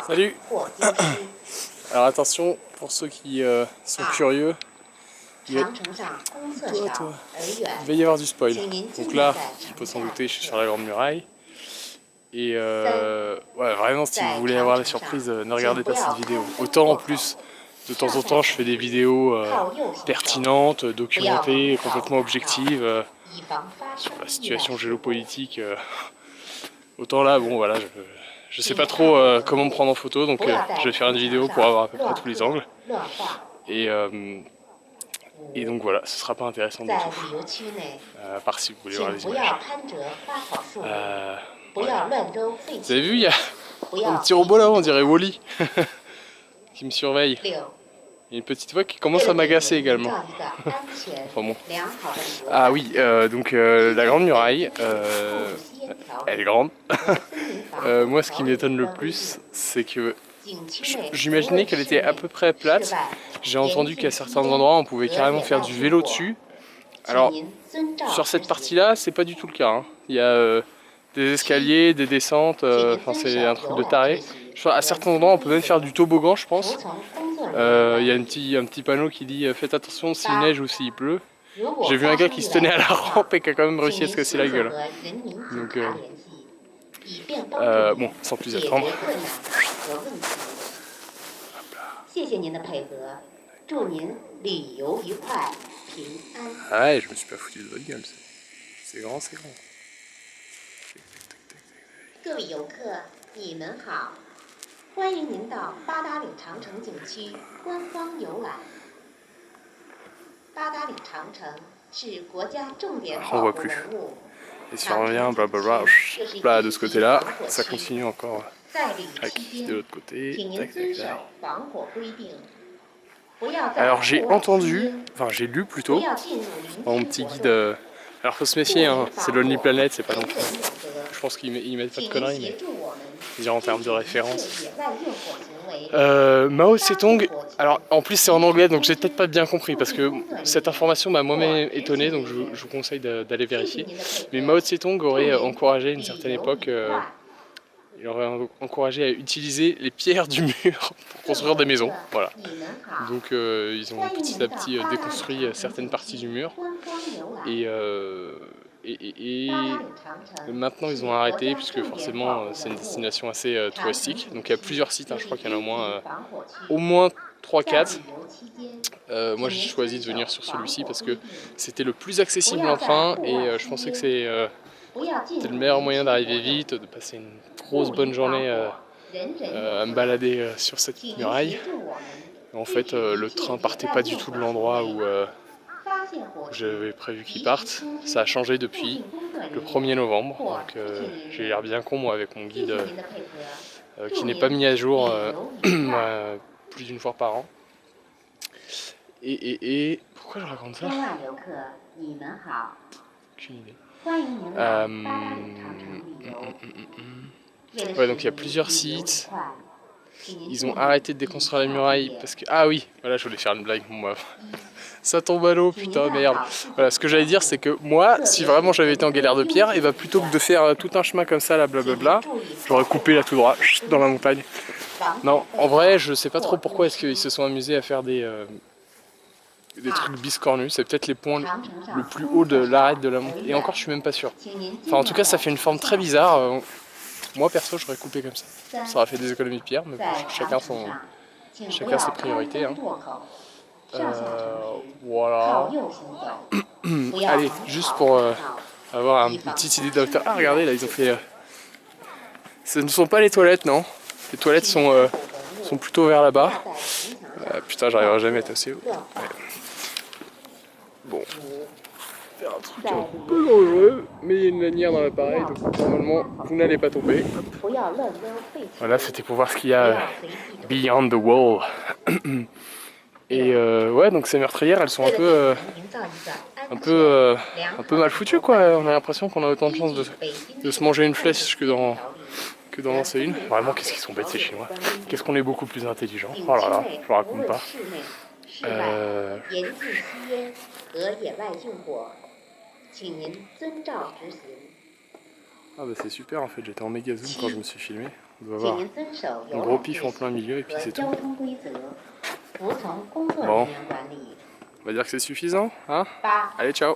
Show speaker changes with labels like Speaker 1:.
Speaker 1: Salut. Alors attention, pour ceux qui sont curieux, il va y avoir du spoil. Donc là, on peut s'en douter, je suis sur la Grande Muraille. Et ouais, vraiment, si vous voulez avoir la surprise, ne regardez pas cette vidéo. Autant en plus, de temps en temps, je fais des vidéos pertinentes, documentées, complètement objectives sur la situation géopolitique. Autant là, bon voilà, je sais pas trop comment me prendre en photo, donc je vais faire une vidéo pour avoir à peu près tous les angles. Et donc voilà, ce sera pas intéressant du tout. À part si vous voulez voir les images. Ouais. Vous avez vu, il y a un petit robot là, on dirait Wall-E, qui me surveille. Il y a une petite voix qui commence à m'agacer également. Enfin bon. Ah oui, donc la Grande Muraille, elle est grande. Moi, ce qui m'étonne le plus, c'est que j'imaginais qu'elle était à peu près plate. J'ai entendu qu'à certains endroits, on pouvait carrément faire du vélo dessus. Alors, sur cette partie-là, c'est pas du tout le cas. Hein. Il y a des escaliers, des descentes, enfin c'est un truc de taré. À certains endroits, on peut même faire du toboggan, je pense. Il y a un petit panneau qui dit « Faites attention s'il neige ou s'il pleut ». J'ai vu un gars qui se tenait à la rampe et qui a quand même réussi à se casser la gueule. Donc, bon, sans plus attendre. Ah ouais, je me suis pas foutu de votre gueule. C'est grand, c'est grand.
Speaker 2: 各位游客，你们好，欢迎您到八达岭长城景区观光游览。八达岭长城是国家重点保护文物。
Speaker 1: Et si on revient, blablabla, là de ce côté-là, ça continue encore. De l'autre côté, tac, tac, tac. Alors j'ai entendu, enfin j'ai lu plutôt, dans mon petit guide. Alors faut se méfier, hein, c'est Lonely Planet, c'est pas non plus. Je pense qu'ils mettent pas de conneries, mais je veux dire en termes de référence. Mao Zedong, alors en plus c'est en anglais donc j'ai peut-être pas bien compris parce que cette information m'a moi-même étonné, donc je vous conseille d'aller vérifier. Mais Mao Zedong aurait encouragé à une certaine époque, il aurait encouragé à utiliser les pierres du mur pour construire des maisons. Voilà. Donc ils ont petit à petit déconstruit certaines parties du mur et maintenant ils ont arrêté puisque forcément c'est une destination assez touristique. Donc il y a plusieurs sites, hein, je crois qu'il y en a au moins 3-4. Moi j'ai choisi de venir sur celui-ci parce que c'était le plus accessible en train et je pensais que c'était le meilleur moyen d'arriver vite, de passer une grosse bonne journée à me balader sur cette muraille. En fait le train partait pas du tout de l'endroit où j'avais prévu qu'il parte. Ça a changé depuis le 1er novembre, donc j'ai l'air bien con moi avec mon guide qui n'est pas mis à jour plus d'une fois par an. Et pourquoi je raconte ça? Aucune idée. Ouais, donc il y a plusieurs sites. Ils ont arrêté de déconstruire la muraille parce que... Ah oui, voilà, je voulais faire une blague. Moi. Ça tombe à l'eau, putain, merde. Voilà, ce que j'allais dire, c'est que moi, si vraiment j'avais été en galère de pierre, et bah plutôt que de faire tout un chemin comme ça, là, blablabla, j'aurais coupé là tout droit, dans la montagne. Non, en vrai, je sais pas trop pourquoi est-ce qu'ils se sont amusés à faire des trucs biscornus. C'est peut-être les points le plus haut de l'arête de la montagne. Et encore, je suis même pas sûr. Enfin, en tout cas, ça fait une forme très bizarre. Moi, perso, j'aurais coupé comme ça. Ça aurait fait des économies de pierre, mais chacun ses priorités. Hein. Voilà. Allez, juste pour avoir une petite idée de hauteur. Ah, regardez, là, ils ont fait... Ce ne sont pas les toilettes, non. Les toilettes sont plutôt vers là-bas. Putain, j'arriverai jamais à être assez haut. Ouais. Bon. Faire un truc un peu dangereux, mais il y a une lanière dans l'appareil, donc normalement, vous n'allez pas tomber. Voilà, c'était pour voir ce qu'il y a Beyond the Wall. Et ouais, donc ces meurtrières, elles sont un peu mal foutues, quoi. On a l'impression qu'on a autant de chances de se manger une flèche que d'en lancer une. Vraiment, qu'est-ce qu'ils sont bêtes ces Chinois. Qu'est-ce qu'on est beaucoup plus intelligents. Oh là là, je vous raconte pas. Ah bah c'est super en fait, j'étais en méga zoom quand je me suis filmé. On doit avoir un gros pif en plein milieu et puis c'est tout. Bon, on va dire que c'est suffisant, hein? Allez, ciao!